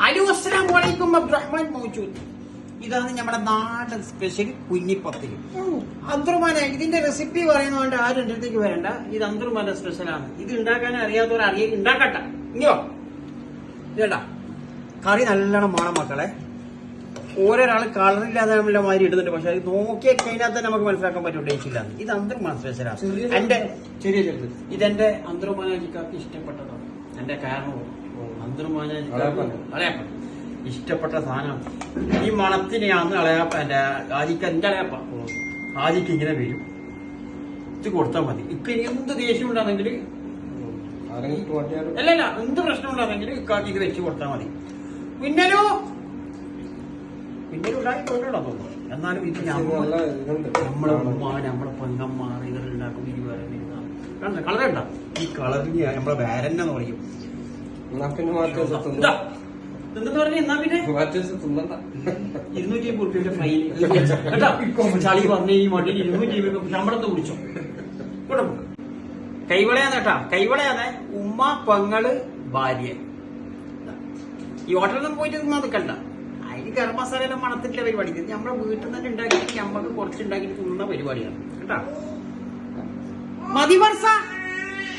Hello അസ്സലാമു അലൈക്കും അബ്ദുറഹ്മാൻ മൗജൂദ്. ഇതാണ് നമ്മുടെ നാടൻ സ്പെഷ്യൽ കുഞ്ഞിപ്പത്തിരി. അബ്ദുറഹ്മാനെ ഇതിന്റെ റെസിപ്പി പറയുന്നതുകൊണ്ട് ആരും എന്റെ അടുത്തേക്ക് വരണ്ട. ഇത് അബ്ദുറഹ്മാന്റെ സ്പെഷ്യലാണ്. ഇത് ഉണ്ടാക്കാൻ അറിയാത്തവർ അറിയാൻ ഉണ്ടാക്കട്ടെ. ഇനിയോ ഇതേട്ടാ കറി നല്ലോണം വേണം മക്കളെ. ഓരോരാള് കളറില്ലാതെ നമ്മളെ മാതിരി ഇടുന്നുണ്ട്. പക്ഷെ അത് നോക്കിയ കഴിഞ്ഞാൽ തന്നെ നമുക്ക് മനസ്സിലാക്കാൻ പറ്റും ടേസ്റ്റ് ഇല്ലാന്ന്. ഇത് അബ്ദുറഹ്മാൻ സ്പെഷ്യലാണ്. എന്റെ ചെറിയ ചെറുത് ഇതെന്റെ അബ്ദുറഹ്മാനാജിക്കാർക്ക് ഇഷ്ടപ്പെട്ടതാണ്. എന്റെ കാരണവും അളയപ്പ ഇഷ്ടപ്പെട്ട സാധനം. ഈ മണത്തിനെയാണ് അളയാപ്പ എന്റെ എന്റെ അളയപ്പ ആദിക്ക് ഇങ്ങനെ വരും. ഇത് കൊടുത്താൽ മതി. ഇപ്പൊ എന്ത് ദേഷ്യം ഉണ്ടാണെങ്കിൽ അല്ലല്ല എന്ത് പ്രശ്നം ഉണ്ടാണെങ്കിൽ ഇക്കാക്കി ഇത് വെച്ച് കൊടുത്താൽ മതി. പിന്നലോ ഉണ്ടാക്കി തോന്നുന്നുണ്ടോ തോന്നുന്നു. എന്നാലും ഇത് നമ്മളെ ഉമ്മ നമ്മളെ പെങ്ങന്മാർ ഇതെല്ലാം ഉണ്ടാക്കും. ഇത് വേറെ കളറുണ്ട. ഈ കളറിന് നമ്മളെ വേരെന്നു പറയും. ചളി പറഞ്ഞ ഈ മടിയിൽ 250 ശമ്പളത്ത് കുടിച്ചോ. കൈവളയാന്ന് കേട്ടാ, കൈവളയാന്ന്. ഉമ്മ പെങ്ങള് ഭാര്യ. ഈ ഹോട്ടലിൽ പോയിട്ട് തിന്നാ നിൽക്കണ്ട. അതിന് ഗരം മസാലയുടെ മണത്തിന്റെ പരിപാടി. ഇത് നമ്മുടെ വീട്ടിൽ തന്നെ ഉണ്ടാക്കിയിട്ട് നമ്മക്ക് കുറച്ചുണ്ടാക്കിയിട്ട് തിന്നുന്ന പരിപാടിയാണ് കേട്ടാ. മതി വർഷ.